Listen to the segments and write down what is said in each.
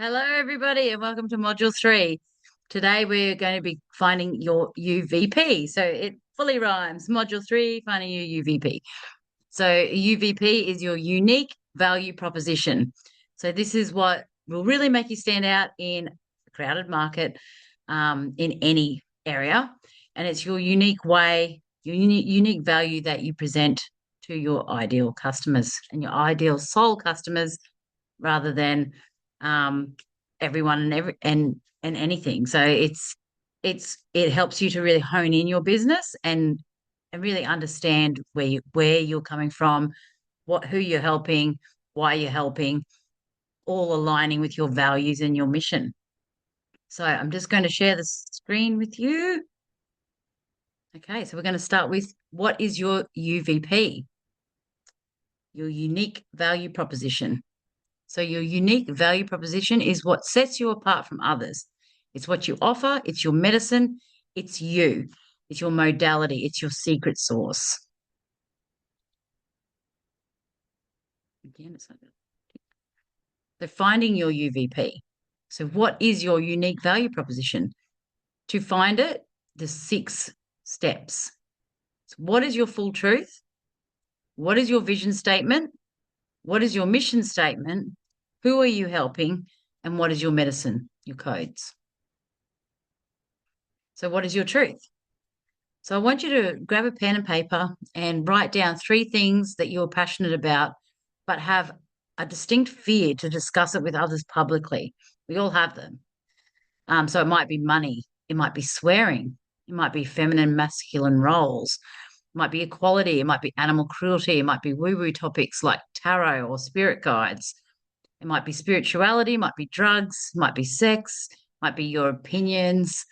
Hello, everybody, and welcome to Module 3. Today, we're going to be finding your UVP. So it fully rhymes. Module 3, finding your UVP. So UVP is your unique value proposition. So this is what will really make you stand out in a crowded market, in any area. And it's your unique way, your unique value that you present to your ideal customers and your ideal soul customers rather than everyone and anything. So it helps you to really hone in your business and really understand where you're coming from, who you're helping, why you're helping, all aligning with your values and your mission. So I'm just going to share the screen with you. Okay, so we're going to start with what is your UVP, your unique value proposition. So your unique value proposition is what sets you apart from others. It's what you offer, it's your medicine, it's you, it's your modality, it's your secret sauce. Again, it's like that. So finding your UVP. So what is your unique value proposition? To find it, the 6 steps. So what is your full truth? What is your vision statement? What is your mission statement? Who are you helping? And what is your medicine, your codes? So what is your truth? So I want you to grab a pen and paper and write down 3 things that you're passionate about, but have a distinct fear to discuss it with others publicly. We all have them. So it might be money, it might be swearing, it might be feminine, masculine roles, it might be equality, it might be animal cruelty, it might be woo-woo topics like tarot or spirit guides. It might be spirituality, it might be drugs, it might be sex, it might be your opinions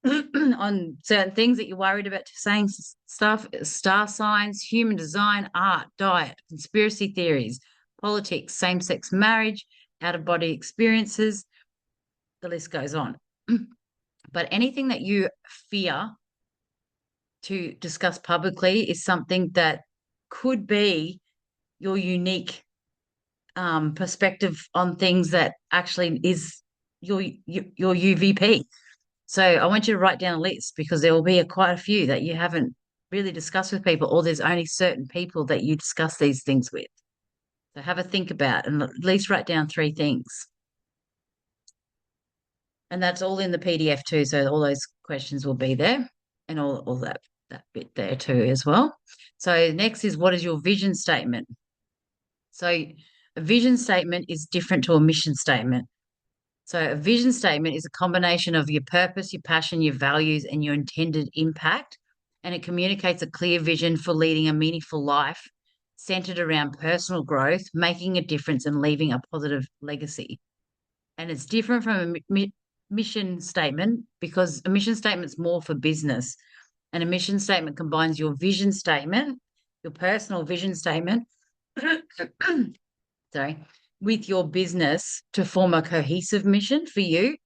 on certain things that you're worried about saying stuff, star signs, human design, art, diet, conspiracy theories, politics, same-sex marriage, out-of-body experiences, the list goes on. But anything that you fear to discuss publicly is something that could be your unique perspective on things that actually is your UVP. So I want you to write down a list because there will be quite a few that you haven't really discussed with people, or there's only certain people that you discuss these things with. So have a think about and at least write down 3 things. And that's all in the PDF too. So all those questions will be there and all that bit there too as well. So next is, what is your vision statement? So a vision statement is different to a mission statement. So a vision statement is a combination of your purpose, your passion, your values, and your intended impact. And it communicates a clear vision for leading a meaningful life centered around personal growth, making a difference, and leaving a positive legacy. And it's different from a mission statement because a mission statement is more for business. And a mission statement combines your vision statement, your personal vision statement, sorry, with your business to form a cohesive mission for you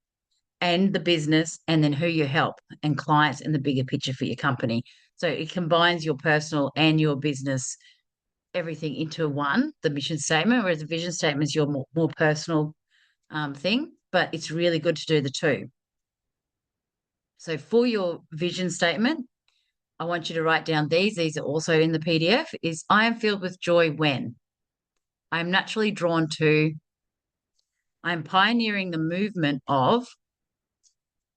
and the business, and then who you help and clients and the bigger picture for your company. So it combines your personal and your business, everything into one, the mission statement, whereas the vision statement is your more personal thing, but it's really good to do the two. So for your vision statement, I want you to write down these are also in the PDF, is I am filled with joy when I am naturally drawn to, I am pioneering the movement of,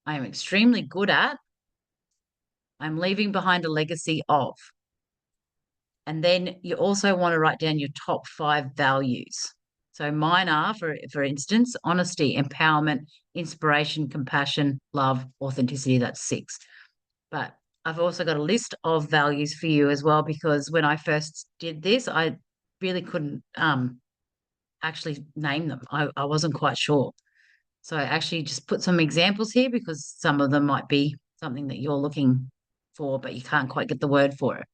I am extremely good at, I'm leaving behind a legacy of. And then you also want to write down your top 5 values. So mine are, for instance, honesty, empowerment, inspiration, compassion, love, authenticity. That's 6. But I've also got a list of values for you as well, because when I first did this, I really couldn't actually name them. I wasn't quite sure. So I actually just put some examples here because some of them might be something that you're looking for, but you can't quite get the word for it.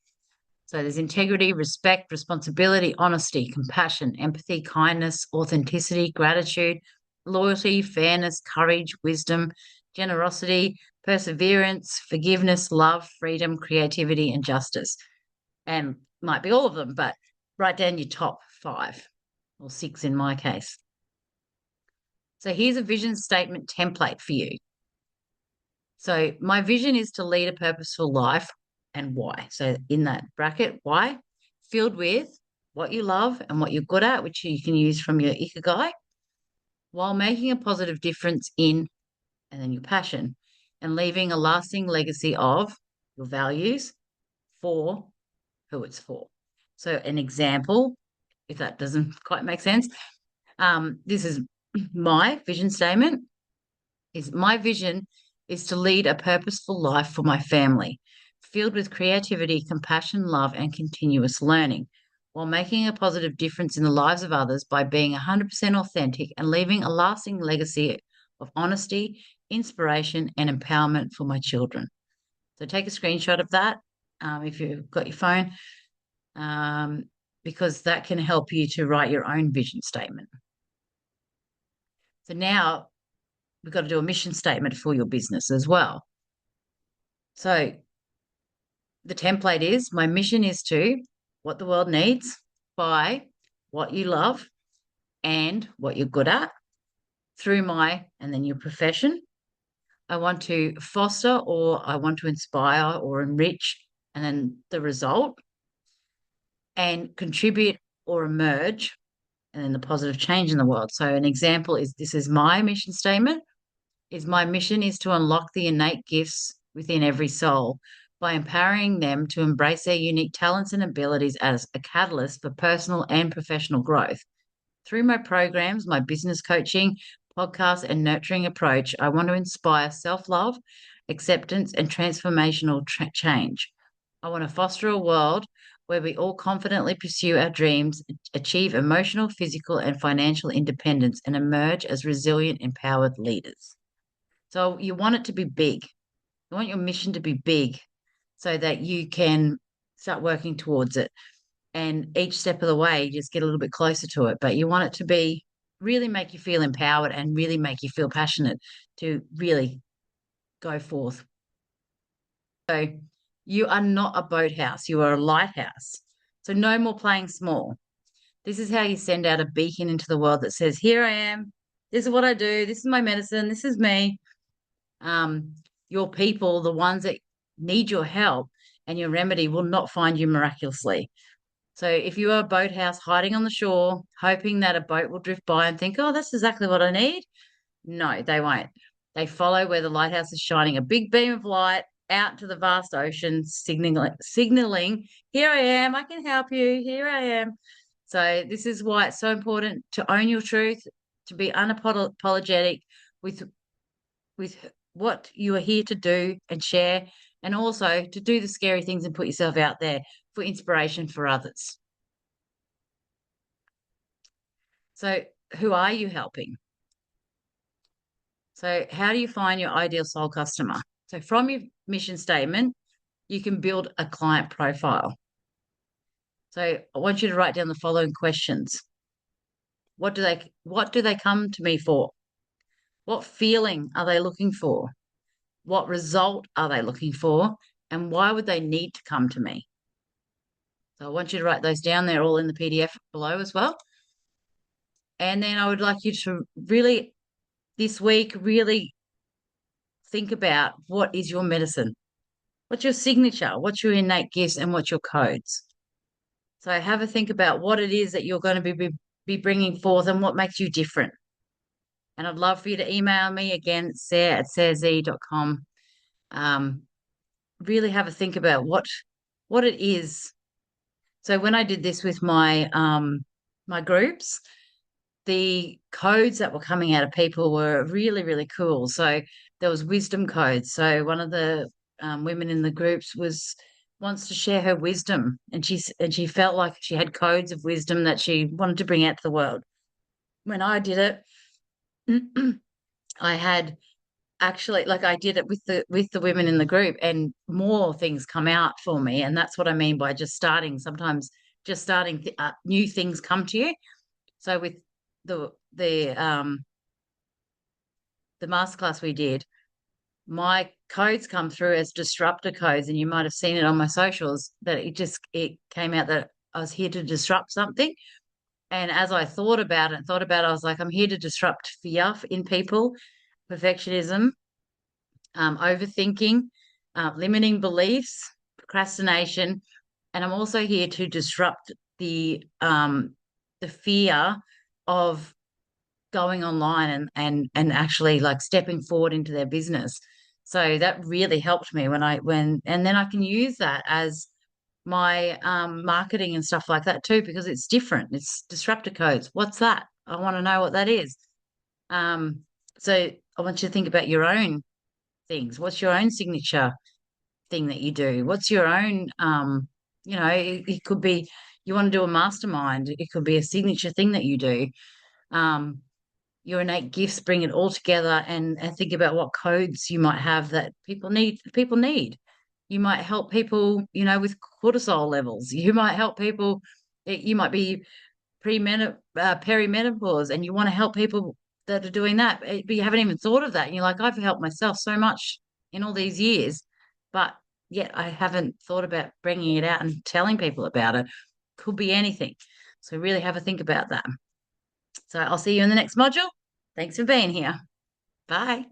So there's integrity, respect, responsibility, honesty, compassion, empathy, kindness, authenticity, gratitude, loyalty, fairness, courage, wisdom, generosity, perseverance, forgiveness, love, freedom, creativity, and justice. And might be all of them, but write down your top 5 or 6 in my case. So here's a vision statement template for you. So my vision is to lead a purposeful life, and why. So in that bracket, why, filled with what you love and what you're good at, which you can use from your ikigai, while making a positive difference in, and then your passion, and leaving a lasting legacy of your values for who it's for. So an example, if that doesn't quite make sense, this is my vision statement. Is my vision is to lead a purposeful life for my family, filled with creativity, compassion, love, and continuous learning, while making a positive difference in the lives of others by being 100% authentic and leaving a lasting legacy of honesty, inspiration, and empowerment for my children. So take a screenshot of that if you've got your phone, um, because that can help you to write your own vision statement. So now we've got to do a mission statement for your business as well. So the template is my mission is to what the world needs by what you love and what you're good at through my and then your profession. I want to foster or I want to inspire or enrich and then the result and contribute or emerge and then the positive change in the world. So an example is this is my mission statement is my mission is to unlock the innate gifts within every soul by empowering them to embrace their unique talents and abilities as a catalyst for personal and professional growth. Through my programs, my business coaching, podcast, and nurturing approach, I want to inspire self love, acceptance, and transformational change. I want to foster a world where we all confidently pursue our dreams, achieve emotional, physical, and financial independence, and emerge as resilient, empowered leaders. So you want it to be big. You want your mission to be big so that you can start working towards it. And each step of the way, you just get a little bit closer to it. But you want it to be really make you feel empowered and really make you feel passionate to really go forth. So you are not a boathouse, you are a lighthouse. So no more playing small. This is how you send out a beacon into the world that says, here I am. This is what I do. This is my medicine. This is me. um, your people, the ones that need your help and your remedy, will not find you miraculously. So if you are a boathouse hiding on the shore, hoping that a boat will drift by and think, oh, that's exactly what I need, no, they won't. They follow where the lighthouse is shining a big beam of light out to the vast ocean, signaling, here I am, I can help you, here I am. So this is why it's so important to own your truth, to be unapologetic with with what you are here to do and share, and also to do the scary things and put yourself out there for inspiration for others. So, who are you helping? So, how do you find your ideal soul customer? So, from your mission statement, you can build a client profile. So, I want you to write down the following questions. What do they come to me for? What feeling are they looking for? What result are they looking for? And why would they need to come to me? So I want you to write those down. They're all in the PDF below as well. And then I would like you to really, this week, really think about what is your medicine? What's your signature? What's your innate gifts and what's your codes? So have a think about what it is that you're going to be bringing forth and what makes you different. And I'd love for you to email me again, sarah@sarahz.com. Really have a think about what it is. So when I did this with my groups, the codes that were coming out of people were really, really cool. So there was wisdom codes. So one of the women in the groups wants to share her wisdom, and she felt like she had codes of wisdom that she wanted to bring out to the world. When I did it, I had actually like I did it with the women in the group, and more things come out for me, and that's what I mean by just starting. Sometimes just starting new things come to you. So with the the um the masterclass we did, my codes come through as disruptor codes, and you might have seen it on my socials that it came out that I was here to disrupt something. And as I thought about it, I was like, I'm here to disrupt fear in people, perfectionism, overthinking, limiting beliefs, procrastination, and I'm also here to disrupt the fear of going online and actually like stepping forward into their business. So that really helped me when and then I can use that as my marketing and stuff like that too, because it's different. It's disruptor codes. What's that? I want to know what that is. Um, so I want you to think about your own things. What's your own signature thing that you do? What's your own, it could be you want to do a mastermind. It could be a signature thing that you do. Um, your innate gifts, bring it all together and think about what codes you might have that people need. You might help people, with cortisol levels. You might help people. You might be perimenopause, and you want to help people that are doing that, but you haven't even thought of that. And you're like, I've helped myself so much in all these years, but yet I haven't thought about bringing it out and telling people about it. Could be anything. So really have a think about that. So I'll see you in the next module. Thanks for being here. Bye.